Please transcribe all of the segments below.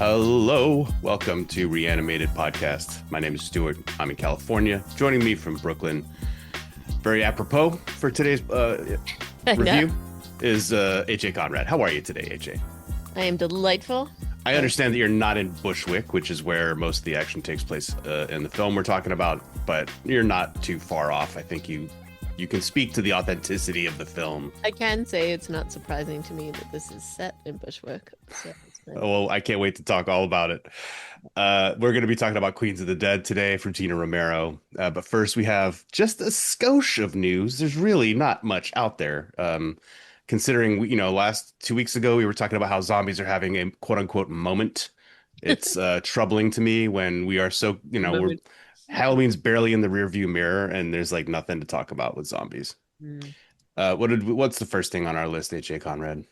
Hello, welcome to Reanimated Podcast. My name is Stuart. I'm in California. Joining me from Brooklyn, very apropos for today's I know. review, is AJ Conrad. How are you today, AJ? I am delightful. I And understand that you're not in Bushwick, which is where most of the action takes place in the film we're talking about, but you're not too far off. I think you can speak to the authenticity of the film. I can say it's not surprising to me that this is set in Bushwick. So it's fine. Well, I can't wait to talk all about it. We're going to be talking about Queens of the Dead today from Tina Romero. But first, we have just a skosh of news. There's really not much out there. Considering, last 2 weeks ago, we were talking about how zombies are having a quote unquote moment. It's troubling to me when we are so, The we're moment. Halloween's barely in the rearview mirror and there's like nothing to talk about with zombies. Mm. What's the first thing on our list, H.A. Conrad?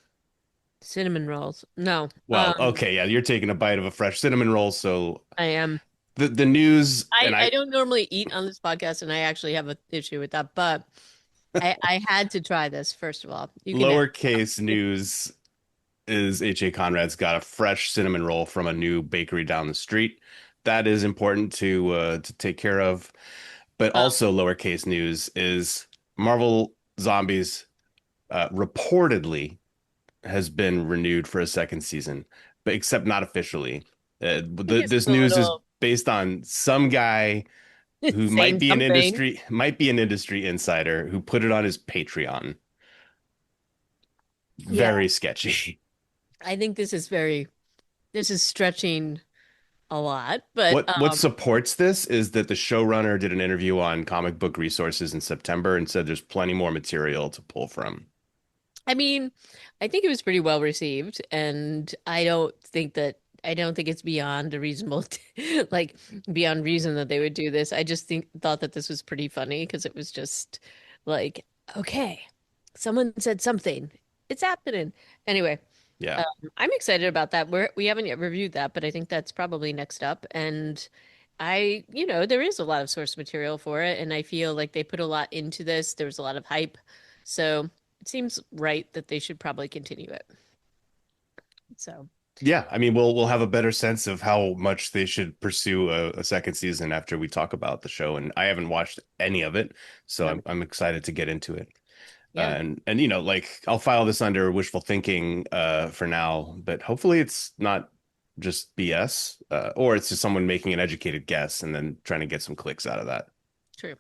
Cinnamon rolls. No. Well, okay, yeah, you're taking a bite of a fresh cinnamon roll, so I am. the news and I I don't normally eat on this podcast, and I actually have an issue with that, but I had to try this, first of all. You can ask. lowercase news is H.A. Conrad's got a fresh cinnamon roll from a new bakery down the street. That is important to take care of. But Um, also lowercase news is Marvel Zombies reportedly has been renewed for a second season, but except not officially. I think it's This a news is little based on some guy who saying something. might be an industry insider who put it on his Patreon. Yeah, Very sketchy. I think this is stretching a lot, but What supports this is that the showrunner did an interview on Comic Book Resources in September and said there's plenty more material to pull from. I mean, I think it was pretty well received, and I don't think it's beyond a reasonable like beyond reason that they would do this. I just thought that this was pretty funny because it was just like, okay, someone said something. It's happening. Anyway, Yeah. um, I'm excited about that. We haven't yet reviewed that, but I think that's probably next up. And there is a lot of source material for it, and I feel like they put a lot into this. There was a lot of hype. So it seems right that they should probably continue it. So, Yeah, I mean, we'll have a better sense of how much they should pursue a second season after we talk about the show. And I haven't watched any of it, so no, I'm excited to get into it. yeah, And like I'll file this under wishful thinking for now, but hopefully it's not just BS or it's just someone making an educated guess and then trying to get some clicks out of that. true.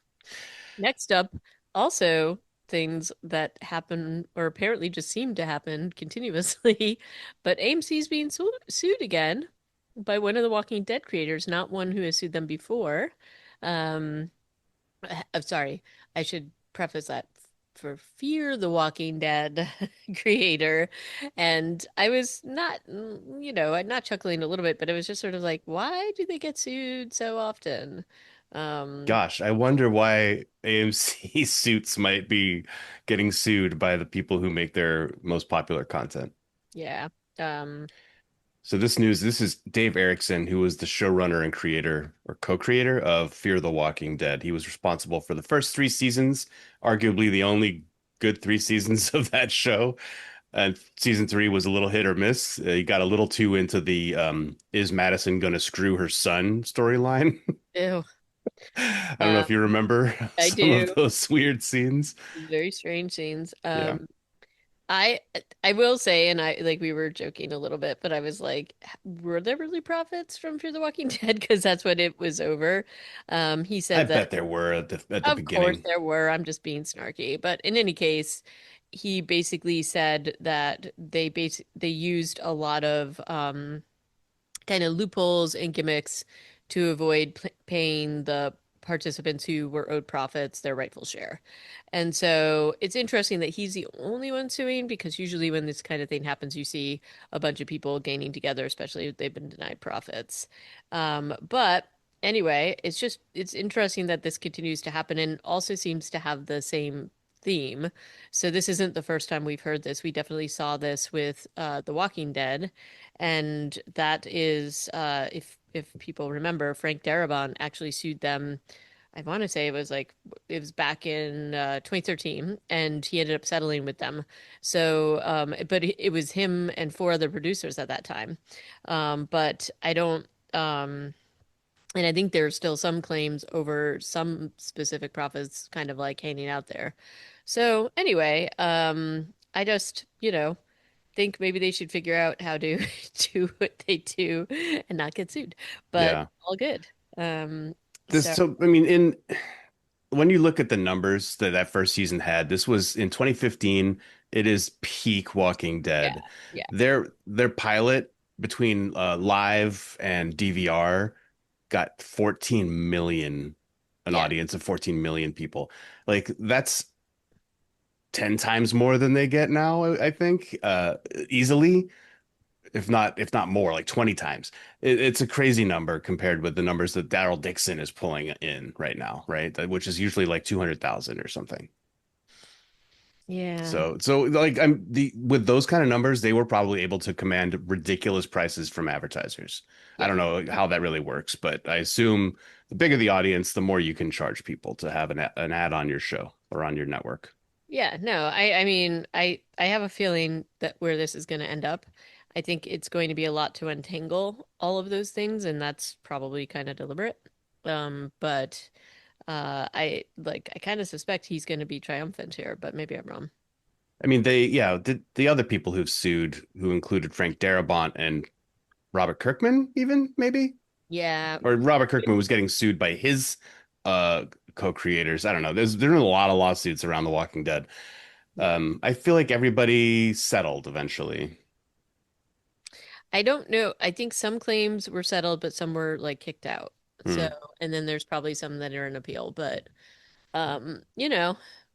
Next up, also things that happen or apparently just seem to happen continuously, but AMC's being sued again by one of the Walking Dead creators, not one who has sued them before. Um, I'm sorry, I should preface that for Fear the Walking Dead creator. And I was not, I'm not chuckling a little bit, but it was just sort of like, why do they get sued so often? Um, Gosh, I wonder why AMC suits might be getting sued by the people who make their most popular content. yeah. Um, So this is Dave Erickson, who was the showrunner and creator or co-creator of Fear the Walking Dead. He was responsible for the first three seasons, arguably the only good three seasons of that show. And season three was a little hit or miss. He got a little too into the is Madison gonna screw her son storyline. ew. I don't know Um, if you remember I some of do. those weird scenes. Very strange scenes. Yeah, I I will say, and I like we were joking a little bit, but I was like, were there really profits from Fear the Walking Dead? Because that's what it was over. He I said that, bet there were at the of course, beginning. there were. I'm just being snarky, but in any case, he basically said that they used a lot of kind of loopholes and gimmicks to avoid paying the participants who were owed profits their rightful share. And so it's interesting that he's the only one suing because usually when this kind of thing happens, you see a bunch of people gaining together, especially if they've been denied profits. But anyway, it's interesting that this continues to happen and also seems to have the same theme. So this isn't the first time we've heard this. We definitely saw this with The Walking Dead, and that is if people remember, Frank Darabont actually sued them I want to say it was back in 2013, and he ended up settling with them. So, but it was him and four other producers at that time. But I don't. And I think there's still some claims over some specific profits kind of like hanging out there. So anyway, I just, think maybe they should figure out how to do what they do and not get sued. But Yeah. all good. Um, This so so I mean in when you look at the numbers that that first season had, this was in 2015. It is peak Walking yeah, Dead. yeah, Their pilot between live and DVR got 14 million, an yeah, audience of 14 million people. Like that's 10 times more than they get now, I think, easily, if not more, like 20 times. It's a crazy number compared with the numbers that Daryl Dixon is pulling in right now, right? Which is usually like 200,000 or something. yeah, So like I'm the with those kind of numbers, they were probably able to command ridiculous prices from advertisers. I yeah. don't know how that really works, but I assume the bigger the audience, the more you can charge people to have an ad on your show or on your network. Yeah, no, I mean, I have a feeling that where this is going to end up, I think it's going to be a lot to untangle all of those things, and that's probably kind of deliberate. But I kind of suspect he's going to be triumphant here, but maybe I'm wrong. I mean, yeah, the other people who've sued, who included Frank Darabont and Robert Kirkman, even maybe, Yeah, or Robert Kirkman was getting sued by his uh co-creators. I don't know. There's been a lot of lawsuits around The Walking Dead. yeah. I feel like everybody settled eventually. I don't know. I think some claims were settled, but some were like kicked out. So, Hmm. and then there's probably some that are in appeal, but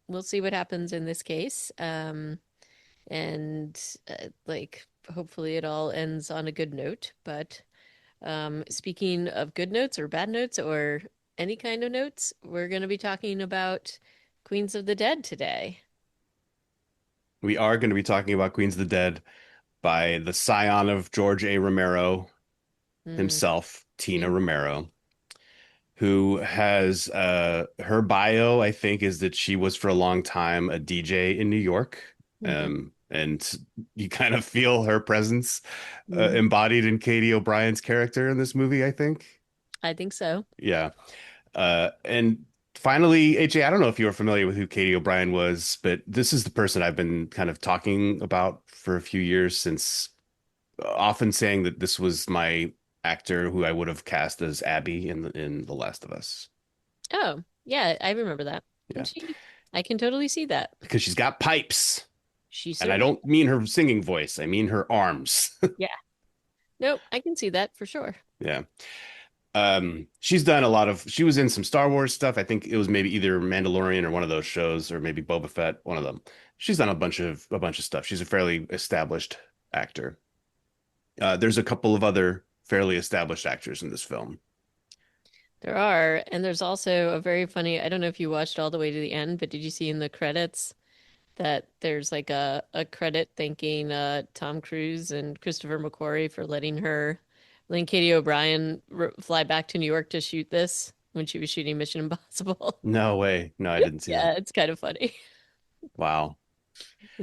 we'll see what happens in this case. And like hopefully it all ends on a good note. But speaking of good notes or bad notes or any kind of notes, we're going to be talking about Queens of the Dead today. We are going to be talking about Queens of the Dead by the scion of George A. Romero Hmm. himself, Tina Romero, who has her bio, I think, is that she was for a long time a DJ in New York. Hmm. And you kind of feel her presence Hmm. embodied in Katie O'Brien's character in this movie, I think. I think so. Yeah. And finally, AJ, I don't know if you were familiar with who Katie O'Brien was, but this is the person I've been kind of talking about for a few years since often saying that this was my actor who I would have cast as Abby in The Last of Us. Oh, yeah, I remember that. Yeah, And I can totally see that. because she's got pipes. She And I certainly, don't mean her singing voice, I mean her arms. yeah. Nope, I can see that for sure. Yeah. She's done a lot of, she was in some Star Wars stuff. I think it was maybe either Mandalorian or one of those shows, or maybe Boba Fett, one of them. She's done a bunch of stuff. She's a fairly established actor. There's a couple of other fairly established actors in this film. There are, and there's also a very funny, I don't know if you watched all the way to the end, but did you see in the credits that there's like a credit thanking Tom Cruise and Christopher McQuarrie for letting Katie O'Brien fly back to New York to shoot this when she was shooting Mission Impossible. No way. No, I didn't see that. Yeah, it's kind of funny. Wow.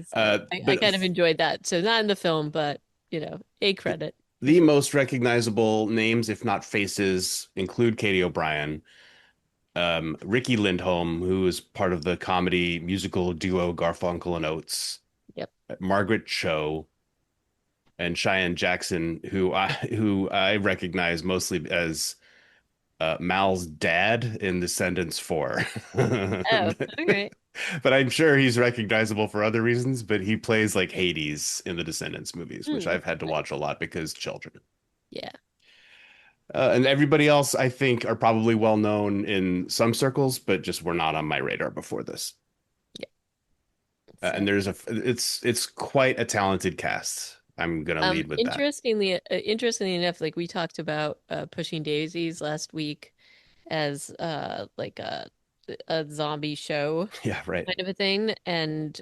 So I But kind of enjoyed that. So not in the film, but a th credit for the sure. most recognizable names, if not faces, include Katie O'Brien, Ricky Lindholm, who is part of the comedy musical duo Garfunkel and Oates, Yep. Margaret Cho, and Cheyenne Jackson, who I recognize mostly as Mal's dad in Descendants 4. Oh, all right. But I'm sure he's recognizable for other reasons, but he plays like Hades in the Descendants movies, which Hmm. I've had to watch a lot because children. Yeah. And everybody else, I think, are probably well known in some circles, but just were not on my radar before this. Yeah. So And it's quite a talented cast. I'm gonna lead with that. interestingly enough, like we talked about Pushing Daisies last week as like a zombie show Yeah, right. kind of a thing, and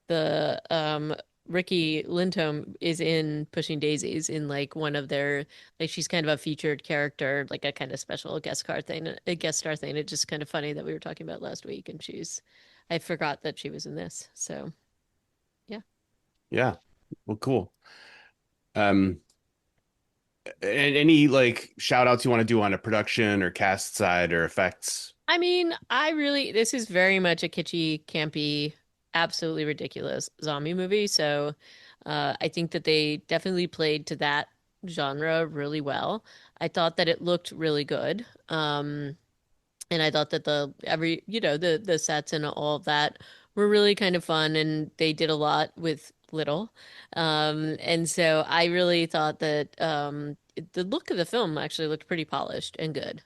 the Ricky Lindholm is in Pushing Daisies in like one of their like she's kind of a featured character, like a kind of special guest card thing, a guest star thing. It's just kind of funny that we were talking about last week, and I forgot that she was in this. So yeah. Yeah. Well, cool. Um, any like shout outs you want to do on a production or cast side or effects? I mean, this is very much a kitschy, campy, absolutely ridiculous zombie movie. So, I think that they definitely played to that genre really well. I thought that it looked really good. And I thought that the sets and all of that were really kind of fun, and they did a lot with little. And so I really thought that the look of the film actually looked pretty polished and good.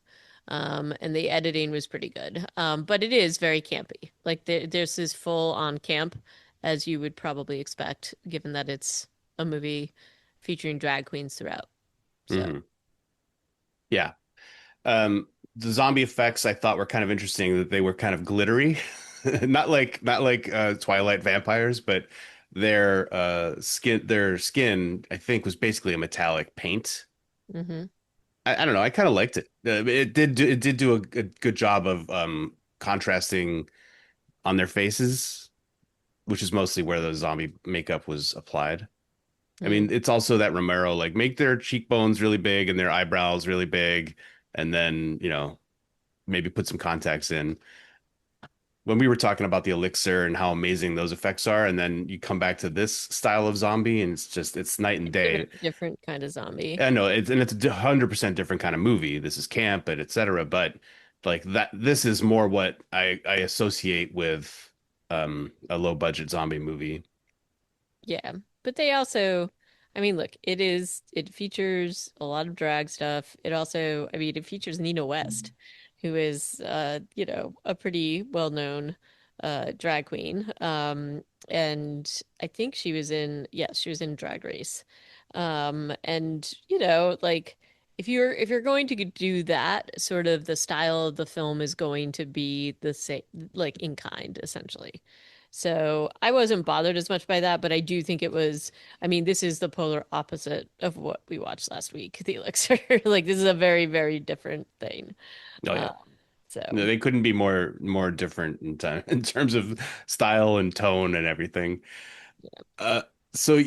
And the editing was pretty good. But it is very campy. Like there's this full on camp, as you would probably expect, given that it's a movie featuring drag queens throughout. So. Hmm. Yeah. The zombie effects I thought were kind of interesting that they were kind of glittery. Not like Twilight vampires, but their skin I think was basically a metallic paint. Hmm. I don't know. I kind of liked it. It did do a good job of contrasting on their faces, which is mostly where the zombie makeup was applied. I Mm. mean, it's also that Romero like make their cheekbones really big and their eyebrows really big, and then maybe put some contacts in. When we were talking about the elixir and how amazing those effects are, and then you come back to this style of zombie, and it's night and It's a day. very different kind of zombie. I know it's a 100% different kind of movie. This is camp, and etc. But like that, this is more what I associate with a low budget zombie movie. Yeah. But they also, I mean, look, it features a lot of drag stuff. It also, I mean, it features Nina West, who is, a pretty well-known drag queen. And I think yes, she was in Drag Race. And, like, if you're going to do that, sort of the style of the film is going to be the same, like in kind, essentially. So I wasn't bothered as much by that, but I do think it was, I mean, this is the polar opposite of what we watched last week, The Elixir. Like this is a very, very different thing. Oh Um, yeah. No, so they couldn't be more different in time in terms of style and tone and everything. Uh, so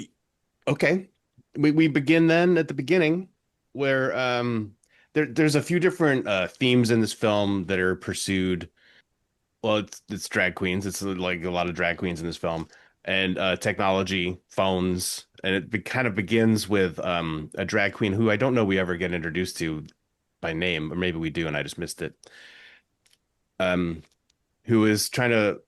okay, we begin then at the beginning where there's a few different themes in this film that are pursued. Well, it's drag queens. It's like a lot of drag queens in this film and technology, phones, and kind of begins with a drag queen who I don't know we ever get introduced to by name, or maybe we do and I just missed it. Um, who is trying to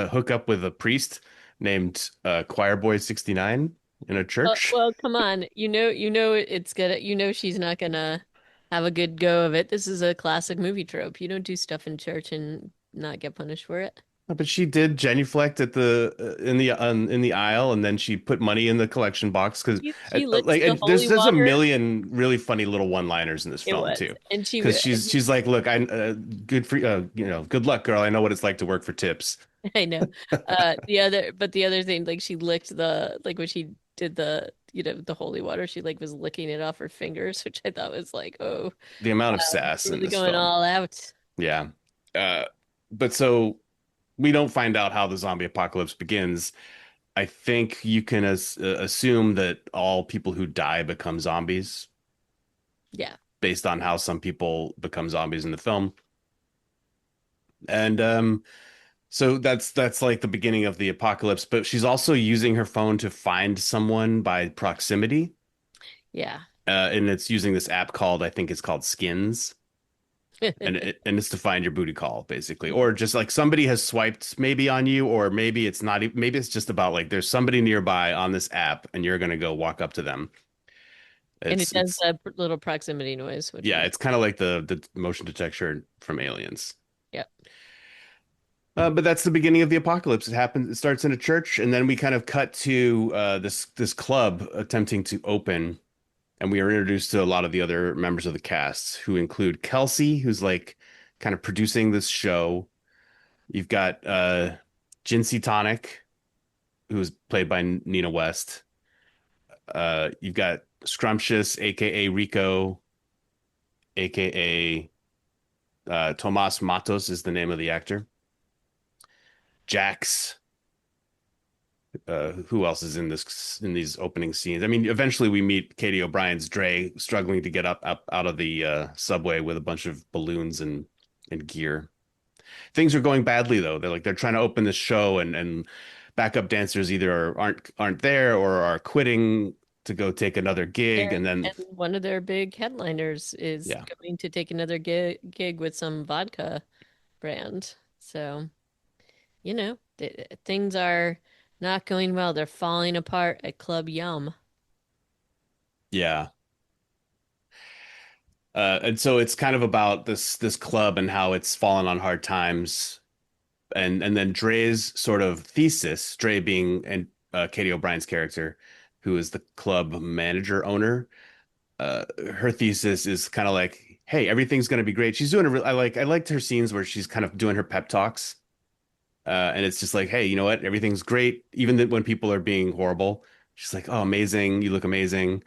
hook up with a priest named Choir Boy 69 in a church. well, come on. It's gonna, she's not gonna have a good go of it. This is a classic movie trope. You don't do stuff in church and not get punished for it. But she did genuflect at the in the aisle, and then she put money in the collection box because She licks like the holy there's a water. million really funny little one-liners in this It film was. too, And because she's like, look, I good for good luck, girl. I know what it's like to work for tips. I know. The other thing, like she licked like when she did the holy water, she like was licking it off her fingers, which I thought was like, oh, The amount of sass in really this going film, all out. yeah. Uh, but so we don't find out how the zombie apocalypse begins. I think you can assume that all people who die become zombies Yeah. based on how some people become zombies in the film. And so that's like the beginning of the apocalypse, but she's also using her phone to find someone by proximity. Yeah. And it's using this app called, I think it's called Skins. And it's to find your booty call basically, or just like somebody has swiped maybe on you, or maybe it's not, maybe it's just about like there's somebody nearby on this app and you're gonna go walk up to them. And it It's does it's that little proximity noise, which yeah, was it's kind of like the motion detector from Aliens. yeah. But that's the beginning of the apocalypse. It happens. It starts in a church, and then we kind of cut to this club attempting to open, and we are introduced to a lot of the other members of the cast, who include Kelsey, who's like kind of producing this show. You've got Jinsey Tonic, who's played by Nina West. You've got Scrumptious, aka Rico, aka Tomas Matos is the name of the actor. Jax. Who else is in this in these opening scenes? I mean, eventually we meet Katie O'Brien's Dre struggling to get up out of the subway with a bunch of balloons and gear. Things are going badly though. They're trying to open this show and backup dancers either aren't there or are quitting to go take another gig, and then And one of their big headliners is yeah, going to take another gig with some vodka brand. So, things are not going well. They're falling apart at Club Yum. yeah. And so it's kind of about this club and how it's fallen on hard times, and then Dre's sort of thesis, Dre being and Katie O'Brien's character, who is the club manager owner. Her thesis is kind of like, hey, everything's gonna be great. She's doing a real. I liked her scenes where she's kind of doing her pep talks, and it's just like, hey, you know what? Everything's great, even when people are being horrible. She's like, oh, amazing, you look amazing.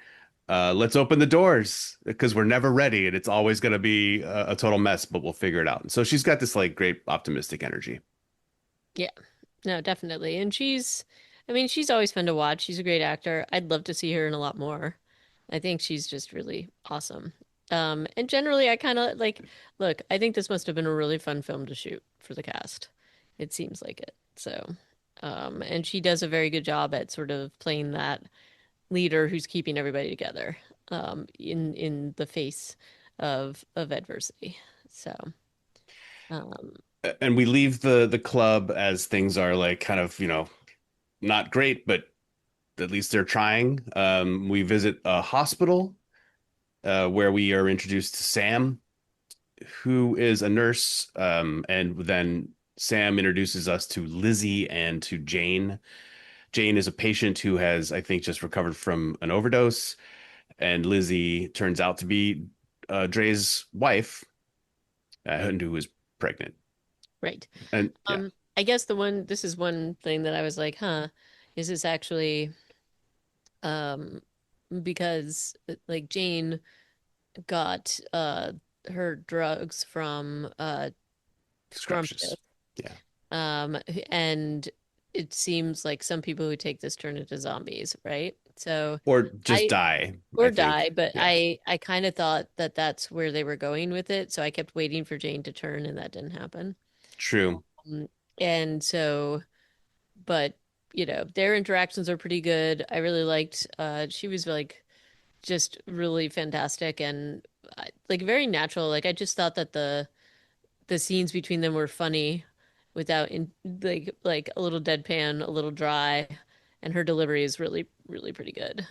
Let's open the doors because we're never ready, and it's always gonna be a total mess, but we'll figure it out. And so she's got this like great optimistic energy. Yeah, no, definitely. And I mean, she's always fun to watch. She's a great actor. I'd love to see her in a lot more. I think she's just really awesome. And generally, I kind of like, look, I think this must have been a really fun film to shoot for the cast. It seems like it. So, and she does a very good job at sort of playing that leader who's keeping everybody together, in the face of adversity. So, um, And we leave the club as things are like kind of, not great, but at least they're trying. We visit a hospital where we are introduced to Sam, who is a nurse, and then Sam introduces us to Lizzie and to Jane. Jane is a patient who has, I think, just recovered from an overdose, and Lizzie turns out to be Dre's wife, and who is pregnant. right. And yeah, I guess this is one thing that I was like, huh, is this actually, um, because like Jane got her drugs from Scrumptious. scrumptious. Yeah, Um, and it seems like some people who take this turn into zombies, right? So or just I die, I or think. die, but Yeah, I kind of thought that that's where they were going with it, so I kept waiting for Jane to turn, and that didn't happen. true. Um, and so, but their interactions are pretty good. I really liked. She was like just really fantastic and like very natural. Like I just thought that the scenes between them were funny without like a little deadpan, a little dry, and her delivery is really really pretty good.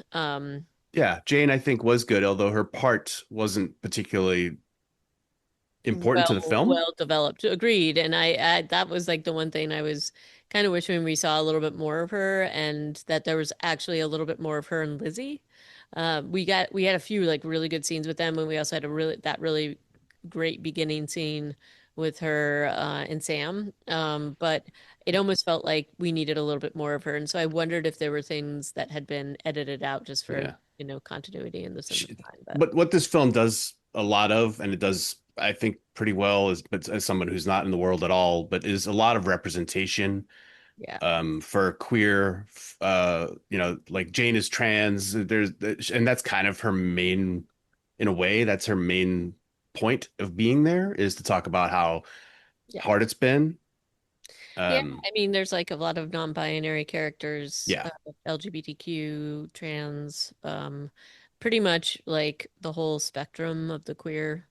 Yeah, Jane, I think, was good, although her part wasn't particularly important to the film. Well developed. Agreed. And I that was like the one thing I was kind of wishing we saw a little bit more of her and that there was actually a little bit more of her and Lizzie. We had a few like really good scenes with them, and we also had a really great beginning scene with her and Sam. But it almost felt like we needed a little bit more of her, and so I wondered if there were things that had been edited out just for Yeah. continuity in the She, cinemaline. But what this film does a lot of, and it does, I think, pretty well, is but as someone who's not in the world at all, but is a lot of representation yeah, for queer, like Jane is trans. And that's kind of her main, in a way, that's her main point of being there, is to talk about how yeah. hard it's been. Yeah, Um, I mean, there's like a lot of non-binary characters, yeah, LGBTQ, trans, pretty much like the whole spectrum of the queer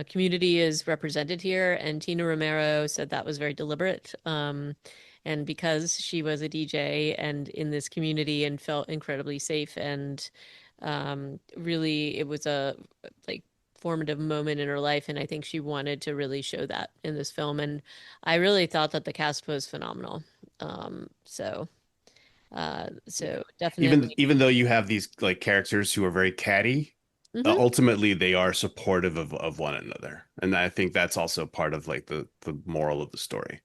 community is represented here. And Tina Romero said that was very deliberate. And because she was a DJ and in this community and felt incredibly safe and really it was a like formative moment in her life. And I think she wanted to really show that in this film. And I really thought that the cast was phenomenal. So even definitely. even though you have these like characters who are very catty, Hmm. ultimately they are supportive of one another, and I think that's also part of like the moral of the story.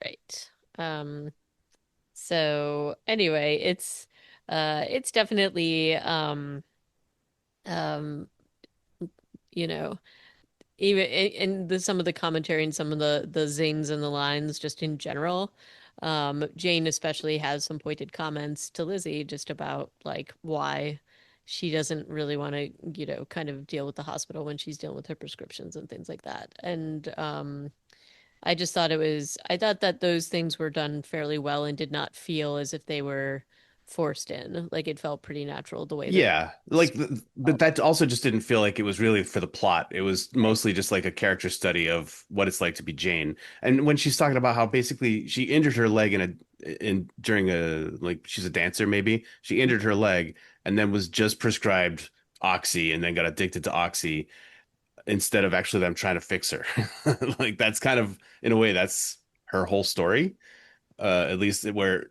Right. Um, So anyway, it's definitely um you know even in the some of the commentary and some of the zings and the lines just in general. Jane especially has some pointed comments to Lizzie just about like why she doesn't really want to, kind of deal with the hospital when she's dealing with her prescriptions and things like that. And I thought that those things were done fairly well and did not feel as if they were forced in. Like it felt pretty natural the way that Yeah, it's like, but that also just didn't feel like it was really for the plot. It was right. mostly just like a character study of what it's like to be Jane. And when she's talking about how basically she injured her leg in during a, like, she's a dancer maybe. She injured her leg and then was just prescribed Oxy and then got addicted to Oxy instead of actually them trying to fix her. Like that's kind of, in a way, that's her whole story, at least where,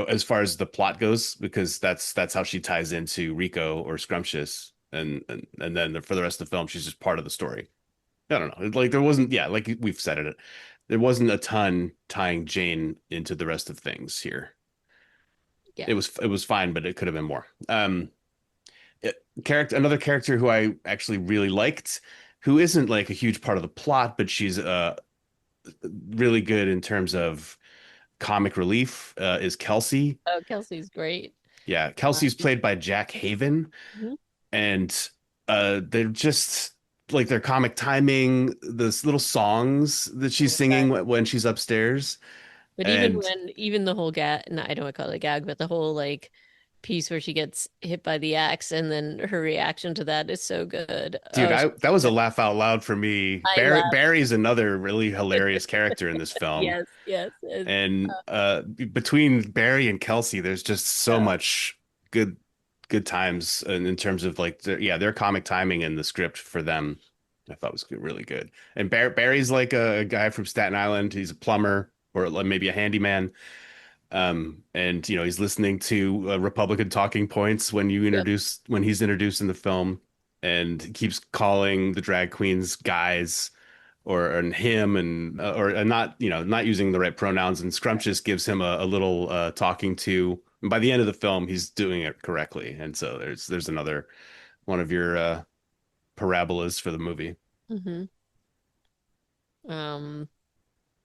as far as the plot goes, because that's how she ties into Rico or Scrumptious, and then for the rest of the film, she's just part of the story. I don't know. Like there wasn't, yeah, like we've said it, there wasn't a ton tying Jane into the rest of things here. Yeah. It was fine, but it could have been more. Another character who I actually really liked, who isn't like a huge part of the plot, but she's really good in terms of comic relief, is Kelsey. Oh, Kelsey's great. Yeah, Kelsey's Um, played by Jack Haven, mhm. and they're just like their comic timing, the little songs that she's singing when she's upstairs, But and even the whole gag, no, I don't want to call it a gag, but the whole like piece where she gets hit by the axe and then her reaction to that is so good. dude, Oh, that was a laugh out loud for me. I love. Barry's another really hilarious character in this film. Yes, yes. And between Barry and Kelsey, there's just so Uh, much good good times in terms of like their comic timing and the script for them. I thought was really good. And Barry's like a guy from Staten Island. He's a plumber or like maybe a handyman. And he's listening to Republican talking points yep. when he's introduced in the film, and he keeps calling the drag queens guys or and him, and or not not using the right pronouns, and Scrumptious gives him a little talking to, and by the end of the film he's doing it correctly, and so there's another one of your parabolas for the movie. hmm Um,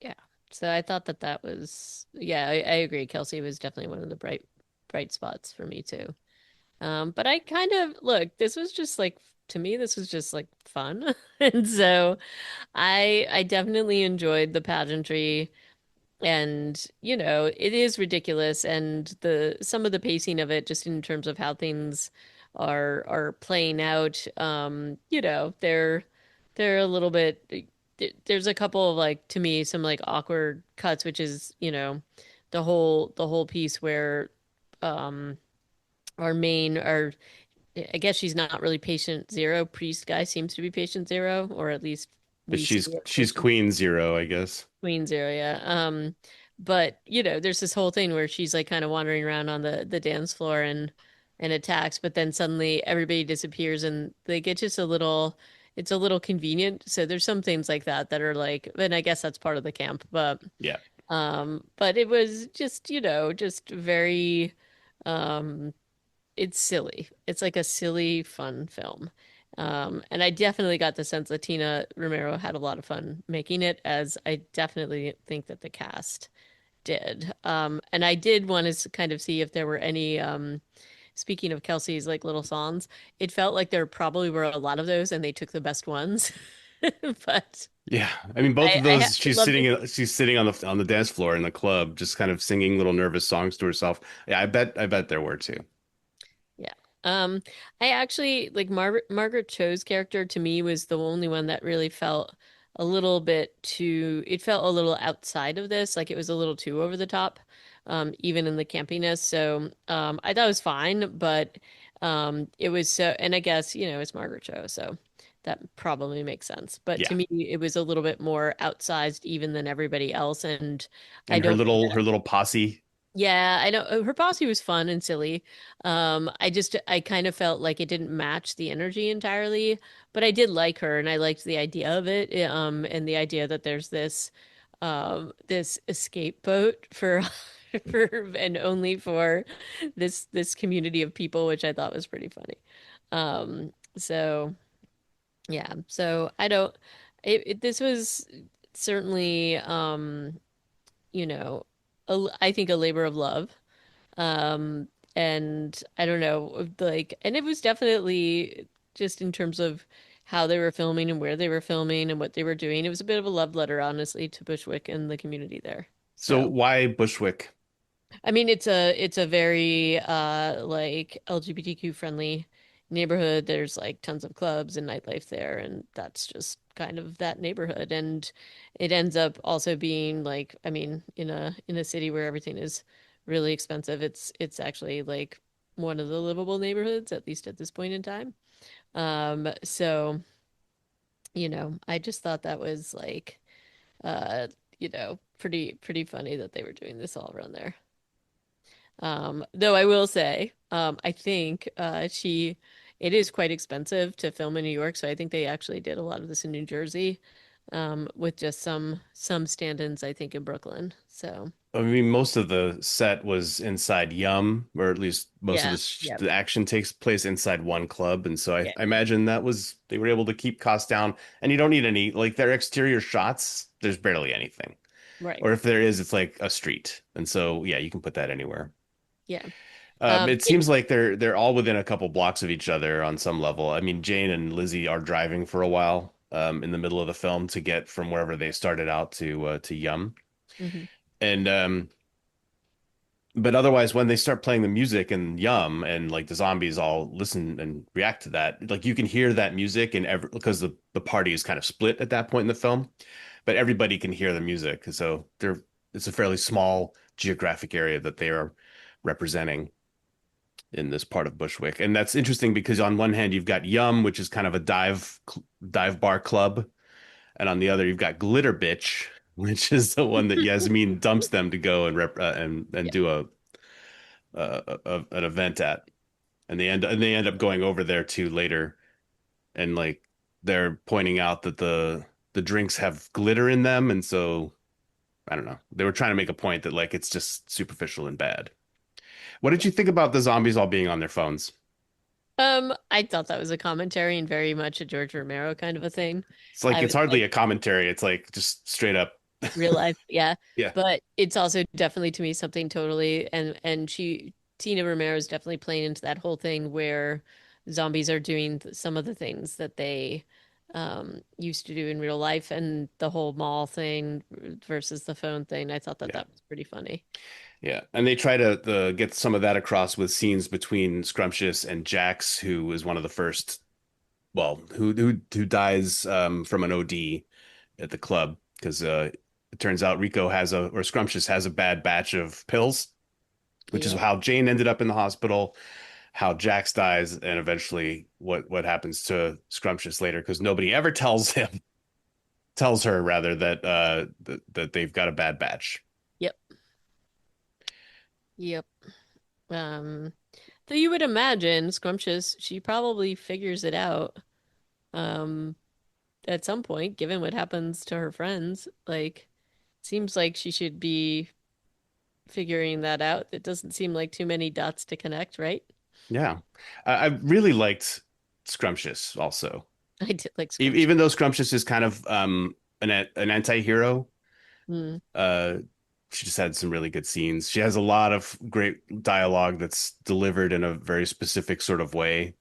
yeah. So I thought that that was, yeah, I agree. Kelsey was definitely one of the bright spots for me too. But I kind of look, this was just like to me, this was just like fun. And so I definitely enjoyed the pageantry. And, it is ridiculous and the some of the pacing of it just in terms of how things are playing out, they're a little bit there's a couple of like to me some like awkward cuts, which is, the whole piece where um our I guess she's not really patient zero. Priest guy seems to be patient zero, or at least But we see she's it she's patient Queen Zero, I guess. Queen's area. But there's this whole thing where she's like kind of wandering around on the dance floor and attacks, but then suddenly everybody disappears and they get just it's a little convenient. So there's some things like that that are like, and I guess that's part of the camp, Yeah. but it was just, just very um it's silly. It's like a silly, fun film. And I definitely got the sense that Tina Romero had a lot of fun making it, as I definitely think that the cast did. And I did want to kind of see if there were any, speaking of Kelsey's like little songs, it felt like there probably were a lot of those and they took the best ones. But Yeah, I mean, both of I those. would love to. She's sitting on the dance floor in the club, just kind of singing little nervous songs to herself. Yeah, I bet there were too. Yeah. Um, I actually like Margaret Cho's character to me was the only one that really felt a little bit too, it felt a little outside of this, like it was a little too over the top, even in the campiness. So, I thought it was fine, but it was so, and I guess, it's Margaret Cho, so that probably makes sense. But Yeah, to me, it was a little bit more outsized even than everybody else, and I and her don't. little posse. Yeah, I know her posse was fun and silly. I kind of felt like it didn't match the energy entirely, but I did like her and I liked the idea of it. And the idea that there's this escape boat for for and only for this community of people, which I thought was pretty funny. So yeah, so I don't this was certainly you know, I think a labor of love. Um, and I don't know, like, and it was definitely just in terms of how they were filming and where they were filming and what they were doing. It was a bit of a love letter, honestly, to Bushwick and the community there. So So, why Bushwick? I mean, it's a very like LGBTQ friendly neighborhood. There's like tons of clubs and nightlife there, and that's just kind of that neighborhood. And it ends up also being like, I mean, in a city where everything is really expensive, it's actually like one of the livable neighborhoods, at least at this point in time. So, I just thought that was like pretty funny that they were doing this all around there. Though I will say, I think it is quite expensive to film in New York, so I think they actually did a lot of this in New Jersey, with just some stand-ins, I think, in Brooklyn. So I mean, most of the set was inside Yum, or at least most of yeah, yep, the action takes place inside one club, and so yeah, I imagine that was they were able to keep costs down. And you don't need any like their exterior shots. There's barely anything, right, or if there is, it's like a street, and so yeah, you can put that anywhere. yeah. It It seems like they're all within a couple blocks of each other on some level. I mean, Jane and Lizzie are driving for a while, in the middle of the film to get from wherever they started out to Yum, mhm. and but otherwise, when they start playing the music and Yum and like the zombies all listen and react to that, like you can hear that music and every because the party is kind of split at that point in the film, but everybody can hear the music. So it's a fairly small geographic area that they are representing in this part of Bushwick. And that's interesting because on one hand you've got Yum, which is kind of a dive bar club, and on the other you've got Glitter Bitch, which is the one that Yasmin dumps them to go and Yeah, do an event at. And they end up going over there too later, and like they're pointing out that the drinks have glitter in them, and so I don't know. They were trying to make a point that like it's just superficial and bad. What did yeah. you think about the zombies all being on their phones? I thought that was a commentary and very much a George Romero kind of a thing. It's like I it's was hardly like, a commentary. It's like just straight up. real life, yeah. Yeah. But it's also definitely to me something totally and Tina Romero is definitely playing into that whole thing where zombies are doing some of the things that they used to do in real life, and the whole mall thing versus the phone thing. I thought that Yeah. that was pretty funny. Yeah. And they try to get some of that across with scenes between Scrumptious and Jax, who is one of the first, well, who dies from an OD at the club because it turns out Rico has a or Scrumptious has a bad batch of pills, which is Yep. how Jane ended up in the hospital, how Jax dies, and eventually what happens to Scrumptious later because nobody ever tells her rather that they've got a bad batch. Yep. Yep. Um, though you would imagine Scrumptious, she probably figures it out um at some point, given what happens to her friends. Like, seems like she should be figuring that out. It doesn't seem like too many dots to connect, right? Yeah, I really liked Scrumptious also. I did like Scrumptious. Even though Scrumptious is kind of an anti-hero, Hmm. uh, she just had some really good scenes. She has a lot of great dialogue that's delivered in a very specific sort of way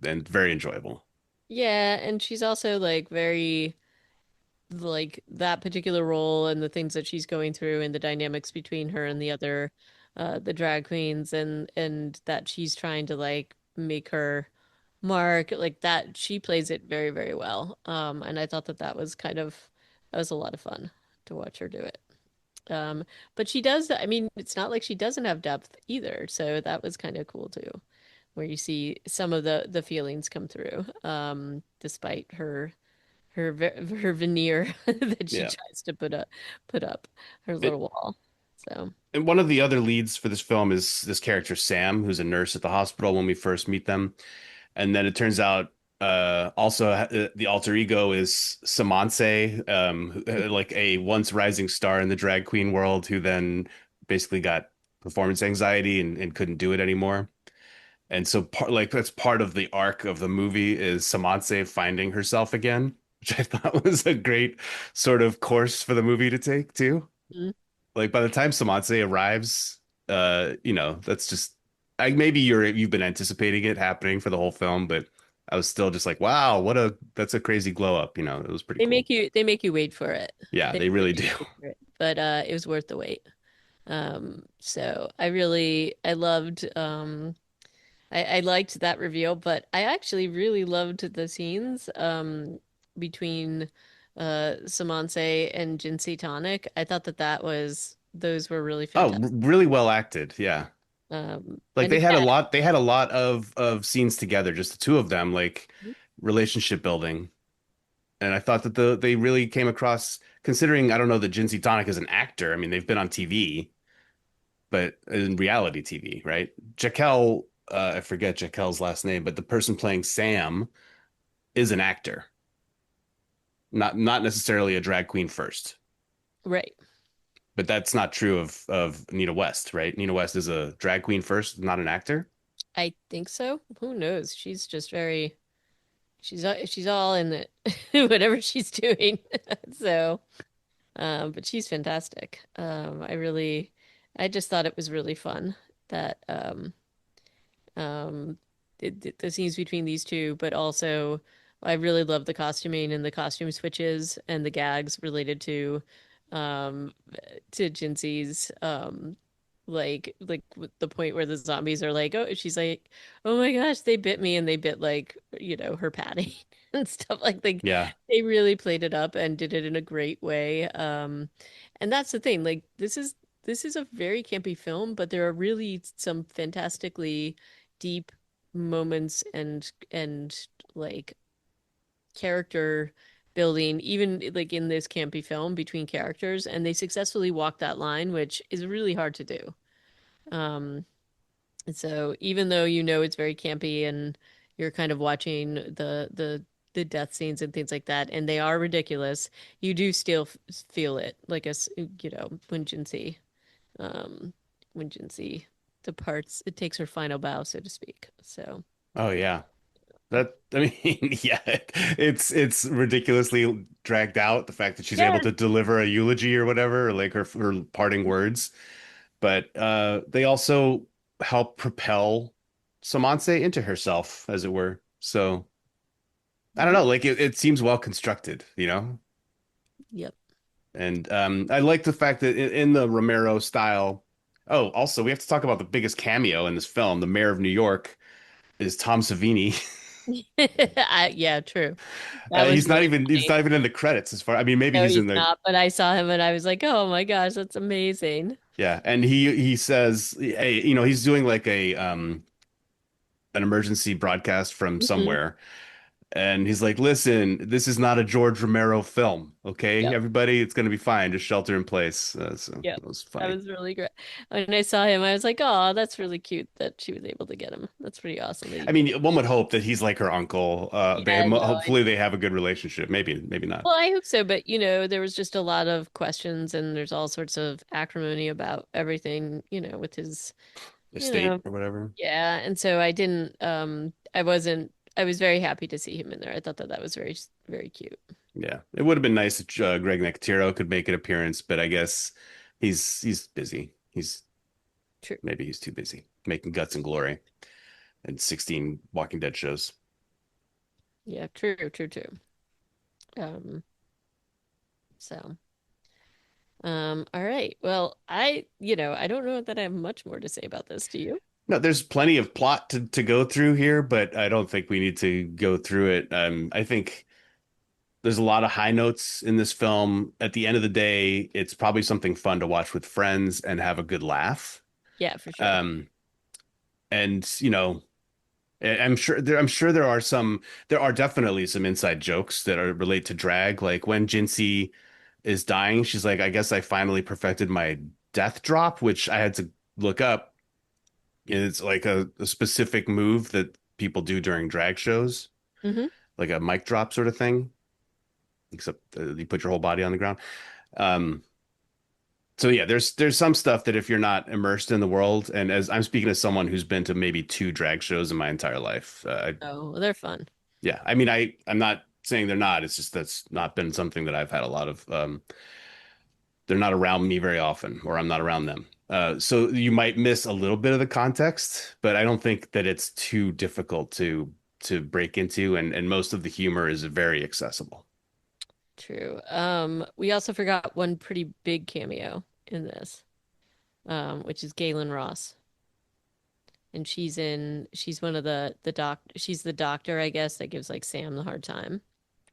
and very enjoyable. Yeah, and she's also like very like that particular role and the things that she's going through and the dynamics between her and the other the drag queens, and that she's trying to like make her mark like that. She plays it very, very well. And I thought that that was a lot of fun to watch her do it. Um, but she does, I mean, it's not like she doesn't have depth either. So that was kind of cool too, where you see some of the feelings come through, despite her veneer that she Yeah. tries to put up her It, little wall. So and one of the other leads for this film is this character Sam, who's a nurse at the hospital when we first meet them. And then it turns out also the alter ego is Samantse, like a once rising star in the drag queen world who then basically got performance anxiety and couldn't do it anymore. And so that's part of the arc of the movie is Samantha finding herself again, which I thought was a great sort of course for the movie to take too. Mhm. Like by the time Samantha arrives, that's just maybe you've been anticipating it happening for the whole film, but I was still just like, wow, that's a crazy glow up, it was pretty cool. They make you wait for it. Yeah, They they really really make do. you wait for it. But it was worth the wait. So I loved I liked that reveal, but I actually really loved the scenes between Samanse and Jinsei Tonic. I thought those were really Oh, fantastic. really well acted. Yeah. Like And again, they had a lot of scenes together, just the two of them, like relationship building. And I thought that they really came across, considering I don't know that Jinsei Tonic is an actor. I mean, they've been on TV, but in reality TV, right? Jaquel, I forget Jaquel's last name, but the person playing Sam is an actor, not necessarily a drag queen first. right. But that's not true of Nina West, right? Nina West is a drag queen first, not an actor. I think so. Who knows? She's all in it, whatever she's doing. So, but she's fantastic. I just thought it was really fun that um the scenes between these two, but also I really love the costuming and the costume switches and the gags related um to Jinsey's the point where the zombies are like, oh, she's like, oh my gosh, they bit me, and they bit like, her padding and stuff like Yeah. they really played it up and did it in a great way. And that's the thing, like this is a very campy film, but there are really some fantastically deep moments and like character building, even like in this campy film between characters, and they successfully walk that line, which is really hard to do. Um, and so even though it's very campy and you're kind of watching the death scenes and things like that, and they are ridiculous, you do still feel it, like when um, when Jinsei departs, it takes her final bow, so to speak. So Oh yeah. I mean, yeah, it's ridiculously dragged out, the fact that she's able yeah, to deliver a eulogy or whatever, or like her parting words. But they also help propel Samanse into herself, as it were. So I don't hmm know, like it seems well constructed, yep. And I like the fact that in the Romero style. Oh, also we have to talk about the biggest cameo in this film. The mayor of New York is Tom Savini. Yeah, true. That was really He's funny. not even in the credits as far. I mean, maybe No, he's he's in the not, but I saw him and I was like, oh my gosh, that's amazing. yeah, and he says, hey, he's doing like a an emergency broadcast from hmm somewhere, and he's like, listen, this is not a George Romero film, okay, Yep. everybody, it's gonna be fine, just shelter in place. So Yep. that was That funny. was really great. When I saw him, I was like, oh, that's really cute that she was able to get him. That's pretty awesome that he I did. mean, one would hope that he's like her uncle. Yeah, no, Hopefully they have a good relationship. Maybe not. well, I hope so, but there was just a lot of questions and there's all sorts of acrimony about everything, with his, you Estate know, or whatever. yeah. And so I didn't, I wasn't, I was very happy to see him in there. I thought that that was very, very cute. Yeah, it would have been nice if Greg Nicotero could make an appearance, but I guess he's busy. True. Maybe he's too busy making Guts and Glory and 16 Walking Dead shows. Yeah, true, true, true. Um, so, all right. Well, I don't know that I have much more to say about this. Do you? No, there's plenty of plot to go through here, but I don't think we need to go through it. I think there's a lot of high notes in this film. At the end of the day, it's probably something fun to watch with friends and have a good laugh. Yeah, for sure. Um, and I'm sure there are definitely some inside jokes that are relate to drag. Like when Jinsey is dying, she's like, I guess I finally perfected my death drop, which I had to look up. It's like a specific move that people do during drag shows, hmm like a mic drop sort of thing, except you put your whole body on the ground. Um, So yeah, there's some stuff that if you're not immersed in the world, and as I'm speaking as someone who's been to maybe two drag shows in my entire life, Oh, well, they're fun. yeah, I mean, I'm not saying they're not. It's just that's not been something that I've had a lot of. They're not around me very often, or I'm not around them. So you might miss a little bit of the context, but I don't think that it's too difficult to break into, and most of the humor is very accessible. True. We also forgot one pretty big cameo in this, which is Galen Ross. And she's one of she's the doctor, I guess, that gives like Sam the hard time.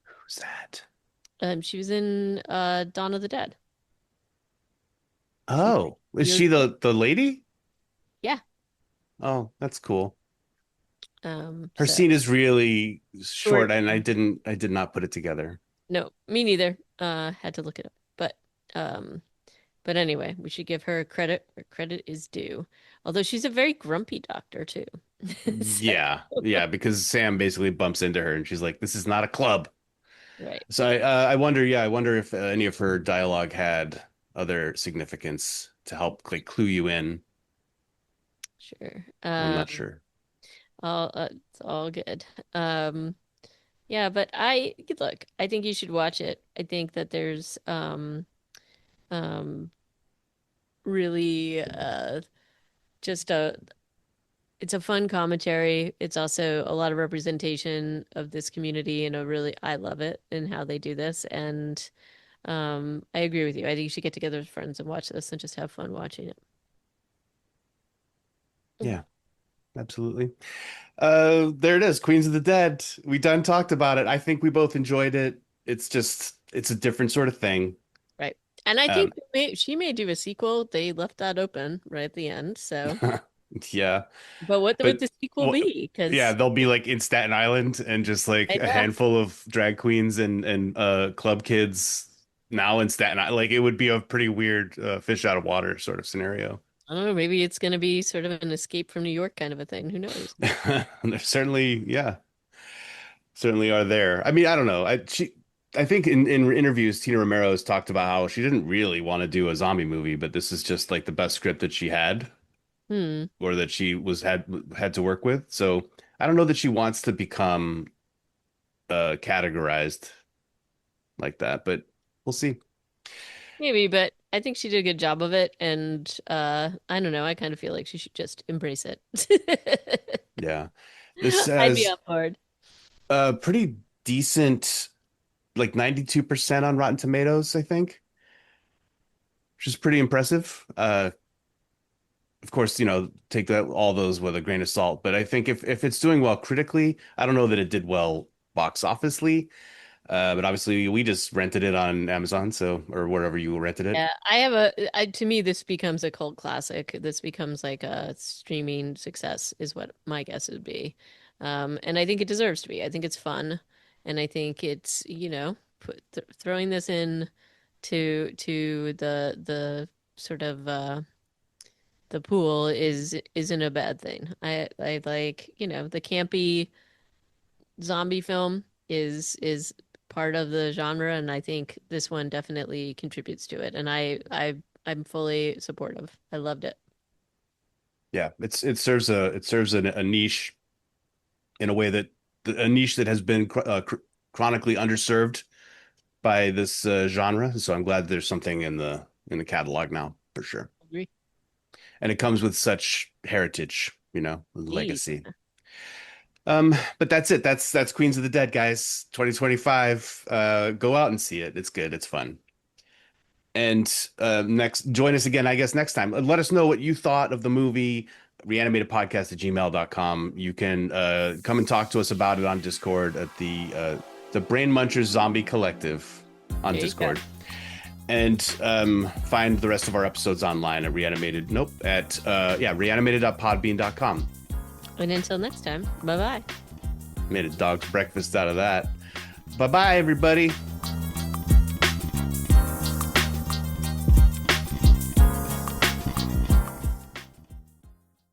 Who's that? She was in Dawn of the Dead. She's Oh, is the she OG. the lady? Yeah. Oh, that's cool. Her So scene is really short short, and and I did not put it together. no, me neither. Had to look it up. Um but anyway, we should give her credit where credit is due. Although she's a very grumpy doctor too. So, Yeah, yeah, because Sam basically bumps into her, and she's like, "This is not a club." right. So I wonder, yeah, I wonder if any of her dialogue had other significance to help like clue you in. Sure. I'm not sure. It's all good. Um, yeah, but I look, I think you should watch it. I think that there's um really just a it's a fun commentary. It's also a lot of representation of this community and a really I love it and how they do this. And I agree with you. I think you should get together with friends and watch this and just have fun watching it. Yeah, absolutely. There it is, Queens of the Dead. We done talked about it. I think we both enjoyed it. It's just it's a different sort of thing. Right. And I think Um, she may do a sequel. They left that open right at the end. So, yeah, but what would but the sequel well, be? yeah, Because they'll be like in Staten Island and just like I a know. handful of drag queens and club kids now in Staten Island. Like it would be a pretty weird fish out of water sort of scenario. I don't know. Maybe it's going to be sort of an escape from New York kind of a thing. Who knows? There certainly, yeah, certainly are there. I mean, I don't know. I think in interviews, Tina Romero has talked about how she didn't really want to do a zombie movie, but this is just like the best script that she had Hmm. or that she was had to work with. So I don't know that she wants to become categorized like that, but we'll see. Maybe, but I think she did a good job of it. And I don't know. I kind of feel like she should just embrace it. Yeah. This I'd be has on board. a pretty decent, like 92% on Rotten Tomatoes, I think, which is pretty impressive. Of course, take that all those with a grain of salt, but I think if it's doing well critically, I don't know that it did well box officely. But obviously we just rented it on Amazon, so or wherever you rented it. Yeah, to me, this becomes a cult classic. This becomes like a streaming success, is what my guess would be. And I think it deserves to be. I think it's fun, and I think it's, throwing this in to the sort of the pool isn't a bad thing. I like, the campy zombie film is part of the genre, and I think this one definitely contributes to it. And I'm fully supportive. I loved it. Yeah, it serves a niche in a way that a niche that has been chronically underserved by this genre. So I'm glad there's something in the catalog now for sure. Agree. And it comes with such heritage, Indeed. legacy. But that's it. That's Queens of the Dead, guys. 2025. Go out and see it. It's good. It's fun. And next, join us again, I guess, next time. Let us know what you thought of the movie, reanimatedpodcast@gmail.com. You can come and talk to us about it on Discord at the Brain Munchers Zombie Collective on There you go. Discord. And find the rest of our episodes online at reanimatedpodbean.com. And until next time, bye bye. Made a dog's breakfast out of that. Bye bye, everybody.